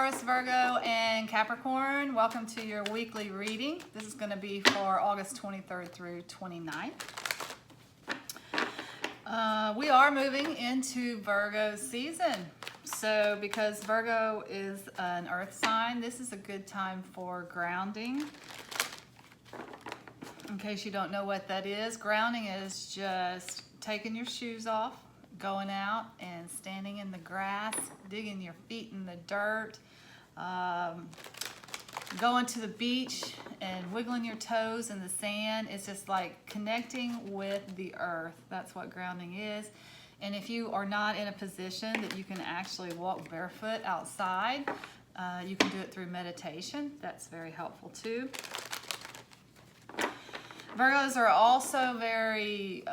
Taurus, Virgo, and Capricorn. Welcome to your weekly reading. This is going to be for August 23rd through 29th. We are moving into Virgo season. So because Virgo is an earth sign, this is a good time for grounding. In case you don't know what that is, grounding is just taking your shoes off, going out and standing in the grass, digging your feet in the dirt, going to the beach and wiggling your toes in the sand. It's just like connecting with the earth. That's what grounding is. And if you are not in a position that you can actually walk barefoot outside, you can do it through meditation. That's very helpful too. Virgos are also very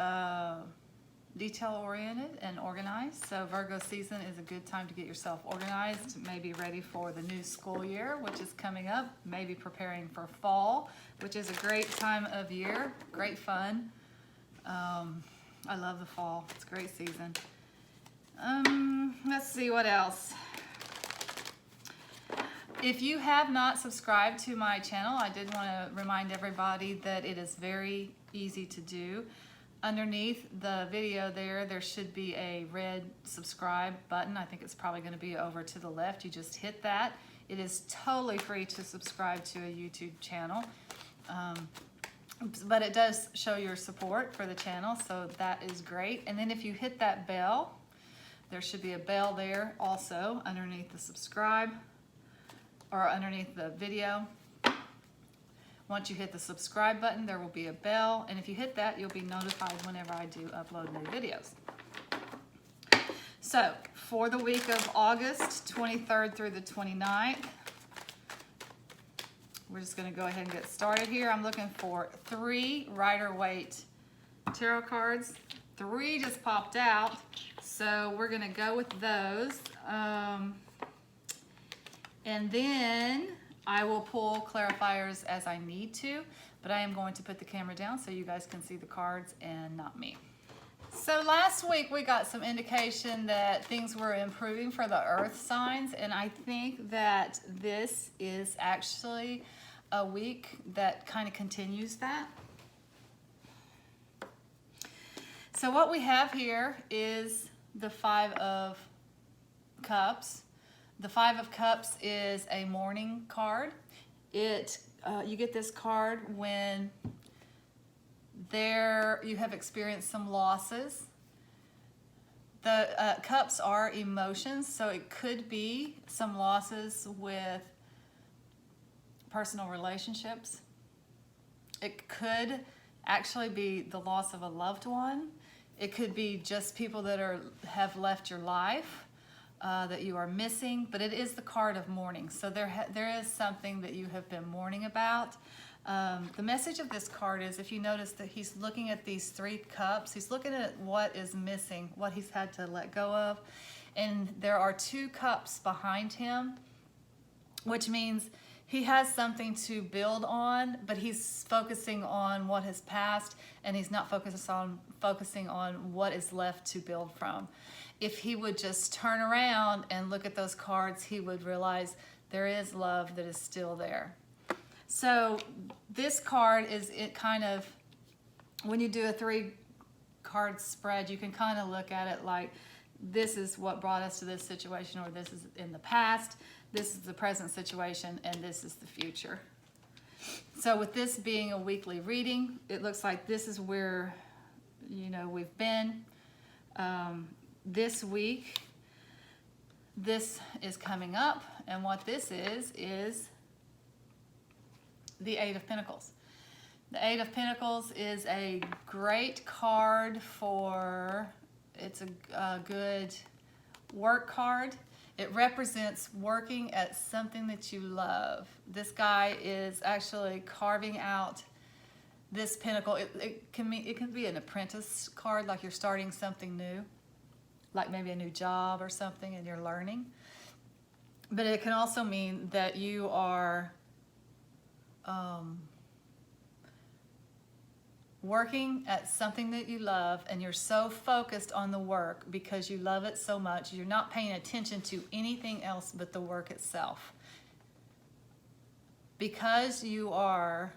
detail-oriented and organized. So Virgo season is a good time to get yourself organized, maybe ready for the new school year, which is coming up, maybe preparing for fall, which is a great time of year, great fun. I love the fall. It's a great season. Let's see what else. If you have not subscribed to my channel, I did want to remind everybody that it is very easy to do. Underneath the video there should be a red subscribe button. I think it's probably going to be over to the left. You just hit that. It is totally free to subscribe to a YouTube channel. But it does show your support for the channel, so that is great. And then if you hit that bell, there should be a bell there also underneath the subscribe or underneath the video. Once you hit the subscribe button, there will be a bell, and if you hit that, you'll be notified whenever I do upload new videos. So, for the week of August 23rd through the 29th, we're just going to go ahead and get started here. I'm looking for 3 Rider-Waite tarot cards. 3 just popped out, so we're going to go with those. And then I will pull clarifiers as I need to, but I am going to put the camera down so you guys can see the cards and not me. So last week we got some indication that things were improving for the earth signs, and I think that this is actually a week that kind of continues that. So what we have here is the 5 of Cups. The 5 of Cups is a mourning card. You get this card when you have experienced some losses. The Cups are emotions, so it could be some losses with personal relationships. It could actually be the loss of a loved one. It could be just people that have left your life. That you are missing, but it is the card of mourning. So there is something that you have been mourning about. The message of this card is, if you notice that he's looking at these 3 cups, he's looking at what is missing, what he's had to let go of. And there are 2 cups behind him, which means he has something to build on, but he's focusing on what has passed, and he's not focusing on what is left to build from. If he would just turn around and look at those cards, he would realize there is love that is still there. So this card is when you do a 3-card spread, you can kind of look at it like, this is what brought us to this situation, or this is in the past, this is the present situation, and this is the future. So with this being a weekly reading, it looks like this is where, we've been. This week, this is coming up, and what this is the 8 of Pentacles. The 8 of Pentacles is a great card it's a good work card. It represents working at something that you love. This guy is actually carving out this pentacle. It can be an apprentice card, like you're starting something new, like maybe a new job or something, and you're learning. But it can also mean that you are working at something that you love, and you're so focused on the work because you love it so much, you're not paying attention to anything else but the work itself. Because you are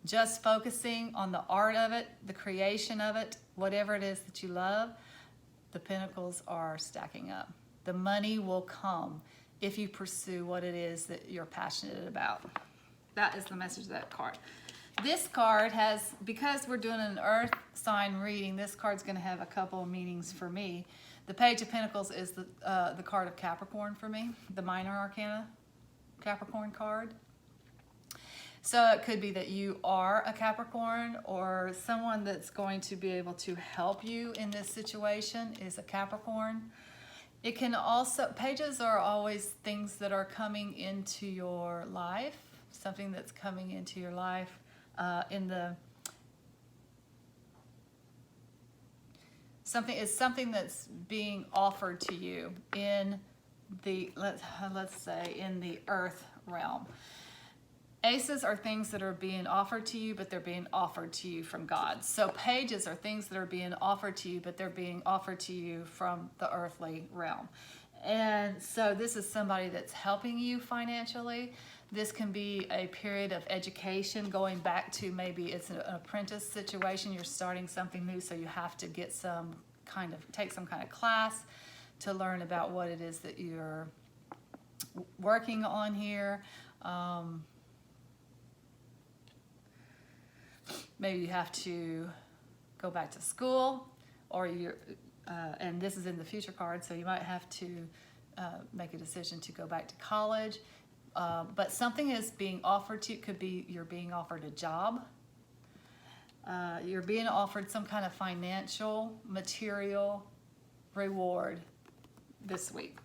just focusing on the art of it, the creation of it, whatever it is that you love, the pentacles are stacking up. The money will come if you pursue what it is that you're passionate about. That is the message of that card. This card has, because we're doing an earth sign reading, this card's going to have a couple of meanings for me. The Page of Pentacles is the card of Capricorn for me, the minor arcana Capricorn card. So it could be that you are a Capricorn, or someone that's going to be able to help you in this situation is a Capricorn. It can also, pages are always things that are coming into your life, something that's coming into your life something that's being offered to you in the, let's say, in the earth realm. Aces are things that are being offered to you, but they're being offered to you from God. So pages are things that are being offered to you, but they're being offered to you from the earthly realm. And so this is somebody that's helping you financially. This can be a period of education, going back to maybe it's an apprentice situation. You're starting something new, so you have to get take some kind of class to learn about what it is that you're working on here. Maybe you have to go back to school, or you're, and this is in the future card, so you might have to make a decision to go back to college. But something is being offered to you. It could be you're being offered a job. You're being offered some kind of financial, material reward this week.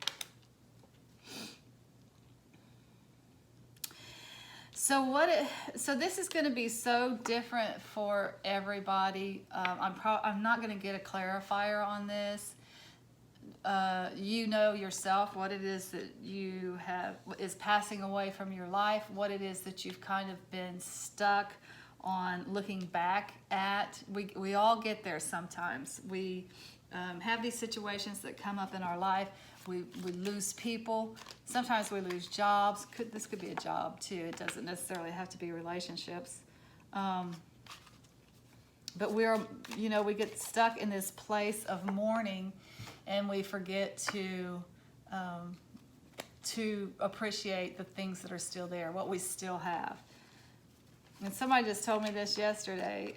So this is going to be so different for everybody. I'm not going to get a clarifier on this. You know yourself what it is that you have is passing away from your life, what it is that you've kind of been stuck on looking back at. We all get there sometimes. We have these situations that come up in our life. We lose people. Sometimes we lose jobs. This could be a job too. It doesn't necessarily have to be relationships. But we get stuck in this place of mourning, and we forget to appreciate the things that are still there, what we still have. And somebody just told me this yesterday,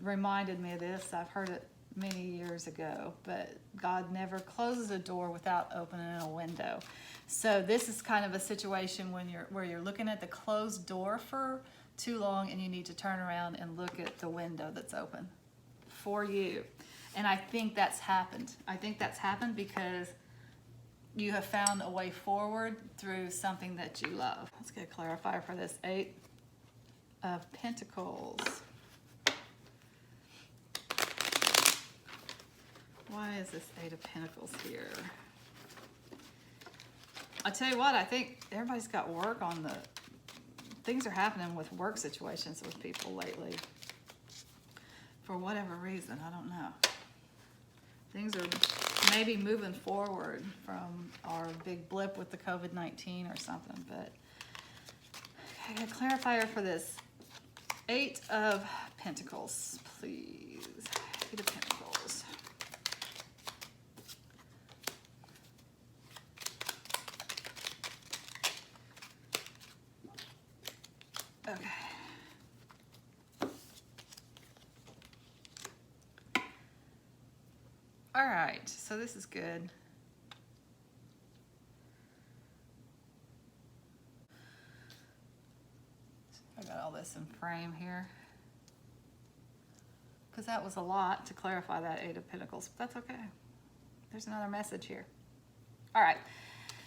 reminded me of this. I've heard it many years ago, but God never closes a door without opening a window. So this is kind of a situation where you're looking at the closed door for too long, and you need to turn around and look at the window that's open for you. And I think that's happened. I think that's happened because you have found a way forward through something that you love. Let's get a clarifier for this Eight of Pentacles. Why is this Eight of Pentacles here? I tell you what, I think everybody's got work on the... Things are happening with work situations with people lately. For whatever reason, I don't know. Things are maybe moving forward from our big blip with the COVID-19 or something, but... Okay, a clarifier for this Eight of Pentacles, please. Eight of Pentacles. Okay. All right, so this is good. I got all this in frame here, because that was a lot to clarify that Eight of Pentacles, but that's okay. There's another message here. All right,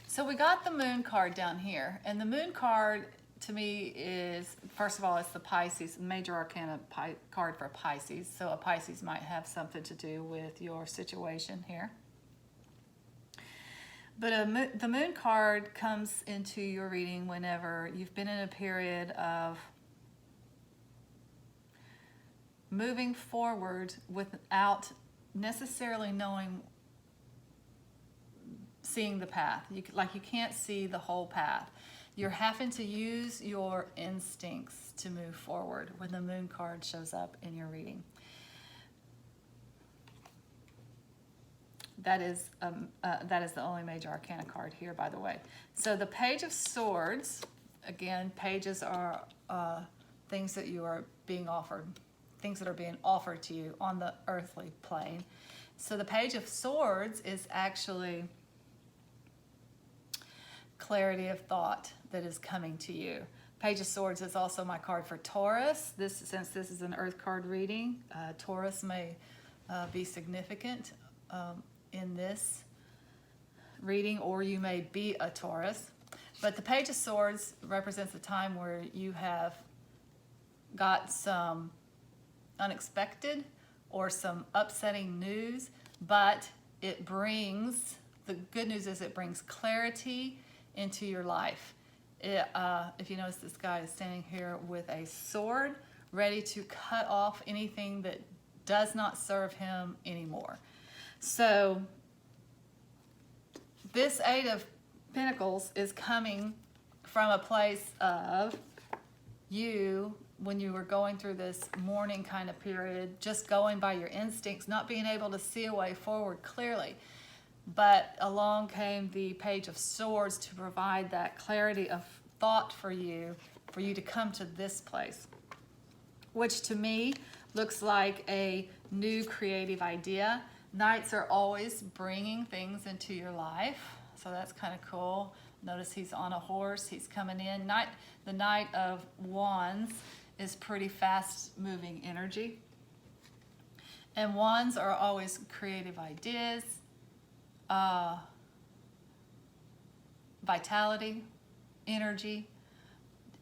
so we got the Moon card down here, and the Moon card to me is, first of all, it's the Pisces, major arcana card for Pisces. So a Pisces might have something to do with your situation here. But the Moon card comes into your reading whenever you've been in a period of moving forward without necessarily seeing the path. You can't see the whole path. You're having to use your instincts to move forward when the moon card shows up in your reading. That is the only major arcana card here, by the way. So the Page of Swords, again, pages are things that you are being offered, things that are being offered to you on the earthly plane. So the Page of Swords is actually clarity of thought that is coming to you. Page of Swords is also my card for Taurus. Since this is an earth card reading, Taurus may be significant in this reading, or you may be a Taurus. But the Page of Swords represents a time where you have got some unexpected or some upsetting news, but it brings, the good news is it brings clarity into your life. If you notice, this guy is standing here with a sword, ready to cut off anything that does not serve him anymore. So this Eight of Pentacles is coming from a place of you, when you were going through this mourning kind of period, just going by your instincts, not being able to see a way forward clearly. But along came the Page of Swords to provide that clarity of thought for you to come to this place, which to me looks like a new creative idea. Knights are always bringing things into your life, so that's kind of cool. Notice he's on a horse, he's coming in. The Knight of Wands is pretty fast-moving energy. And wands are always creative ideas, vitality, energy.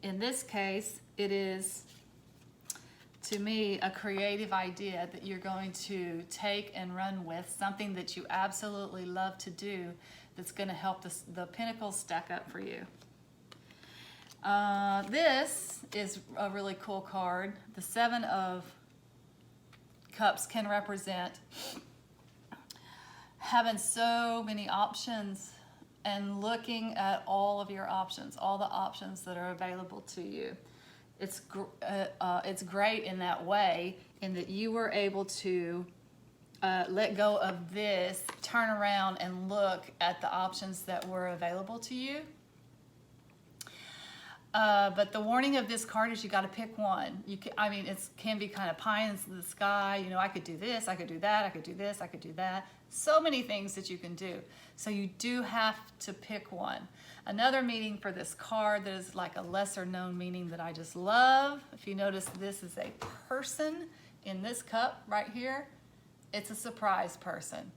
In this case, it is, to me, a creative idea that you're going to take and run with, something that you absolutely love to do that's going to help the pentacles stack up for you. This is a really cool card. The Seven of Cups can represent having so many options and looking at all of your options, all the options that are available to you. It's great in that way, in that you were able to let go of this, turn around and look at the options that were available to you. But the warning of this card is you got to pick one. It can be kind of pie in the sky. You know, I could do this, I could do that, I could do this, I could do that. So many things that you can do. So you do have to pick one. Another meaning for this card that is like a lesser known meaning that I just love. If you notice, this is a person in this cup right here. It's a surprise person.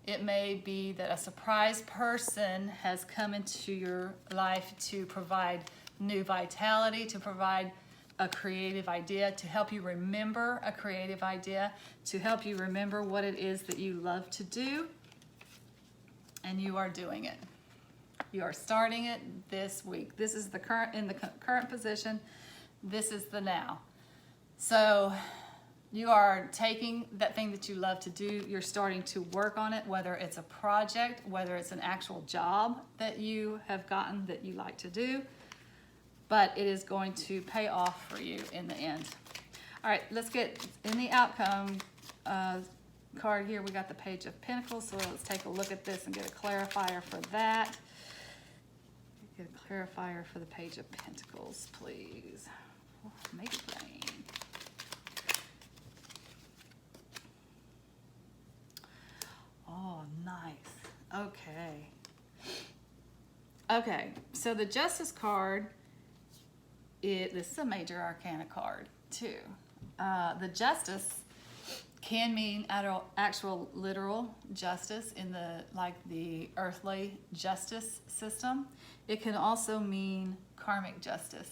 It may be that a surprise person has come into your life to provide new vitality, to provide a creative idea, to help you remember a creative idea, to help you remember what it is that you love to do, and you are doing it. You are starting it this week. This is the current position. This is the now. So you are taking that thing that you love to do, you're starting to work on it, whether it's a project, whether it's an actual job that you have gotten that you like to do, but it is going to pay off for you in the end. All right, let's get in the outcome card here. We got the Page of Pentacles, so let's take a look at this and get a clarifier for that. Get a clarifier for the Page of Pentacles, please. Oh, make it rain. Oh, nice. Okay, so the Justice card, this is a major arcana card too. The Justice can mean actual literal justice in the earthly justice system. It can also mean karmic justice.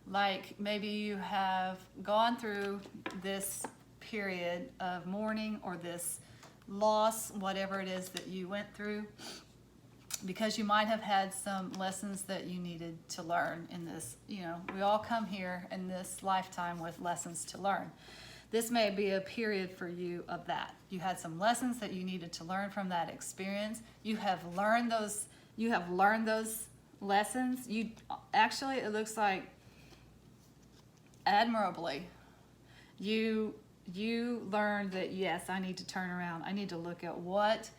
Like maybe you have gone through this period of mourning or this loss, whatever it is that you went through, because you might have had some lessons that you needed to learn in this. You know, we all come here in this lifetime with lessons to learn. This may be a period for you of that. You had some lessons that you needed to learn from that experience. You have learned those lessons. You actually, it looks like admirably, you learned that, yes, I need to turn around. I need to look at what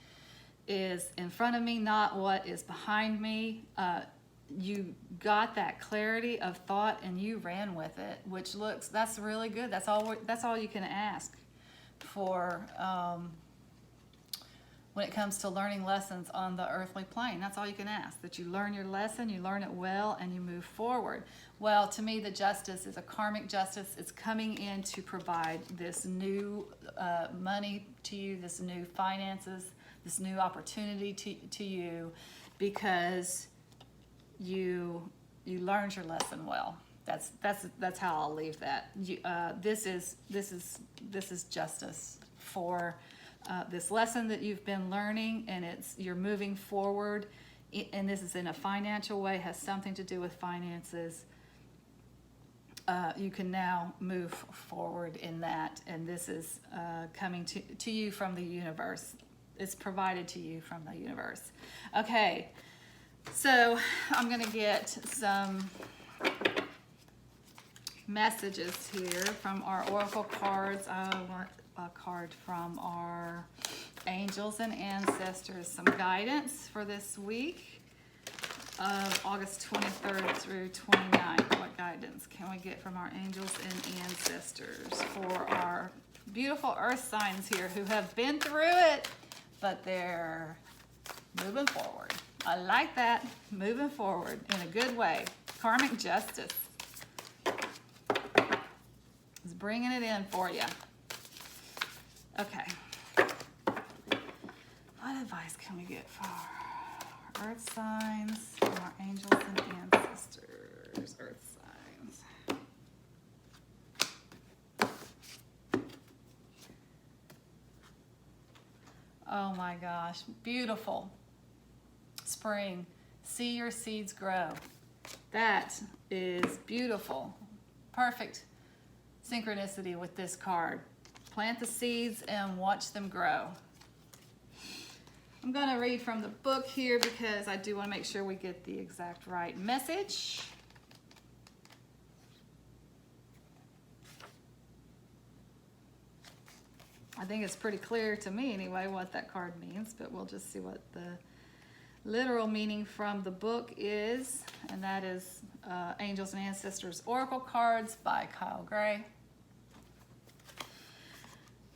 is in front of me, not what is behind me. You got that clarity of thought and you ran with it, which that's really good. That's all you can ask for when it comes to learning lessons on the earthly plane. That's all you can ask, that you learn your lesson, you learn it well, and you move forward. Well, to me, the justice is a karmic justice. It's coming in to provide this new money to you, this new finances, this new opportunity to you, because you learned your lesson well. That's how I'll leave that. This is justice for this lesson that you've been learning, and you're moving forward, and this is in a financial way, has something to do with finances. You can now move forward in that, and this is coming to you from the universe. It's provided to you from the universe. Okay, so I'm going to get some messages here from our oracle cards. I want a card from our angels and ancestors, some guidance for this week of August 23rd through 29th. What guidance can we get from our angels and ancestors for our beautiful earth signs here who have been through it, but they're moving forward? I like that. Moving forward in a good way. Karmic justice is bringing it in for you. Okay. What advice can we get for our earth signs, from our angels and ancestors? Earth signs. Oh my gosh, beautiful. Spring, see your seeds grow. That is beautiful. Perfect synchronicity with this card. Plant the seeds and watch them grow. I'm going to read from the book here because I do want to make sure we get the exact right message. I think it's pretty clear to me anyway what that card means, but we'll just see what the literal meaning from the book is, and that is Angels and Ancestors Oracle Cards by Kyle Gray.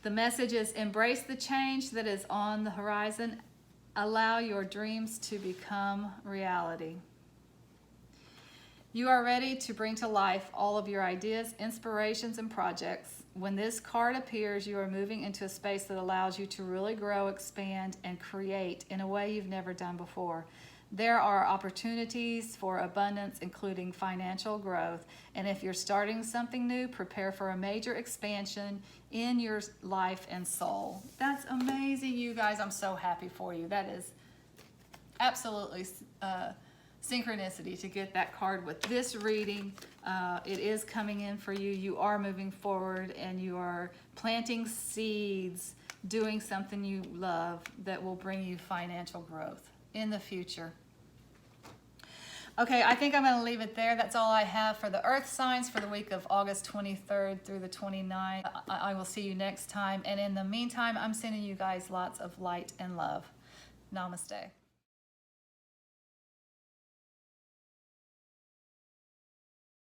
The message is: embrace the change that is on the horizon. Allow your dreams to become reality. You are ready to bring to life all of your ideas, inspirations, and projects. When this card appears, you are moving into a space that allows you to really grow, expand, and create in a way you've never done before. There are opportunities for abundance, including financial growth. And if you're starting something new, prepare for a major expansion in your life and soul. That's amazing, you guys. I'm so happy for you. That is absolutely synchronicity to get that card with this reading. It is coming in for you. You are moving forward and you are planting seeds, doing something you love that will bring you financial growth in the future. Okay, I think I'm going to leave it there. That's all I have for the earth signs for the week of August 23rd through the 29th. I will see you next time. And in the meantime, I'm sending you guys lots of light and love. Namaste.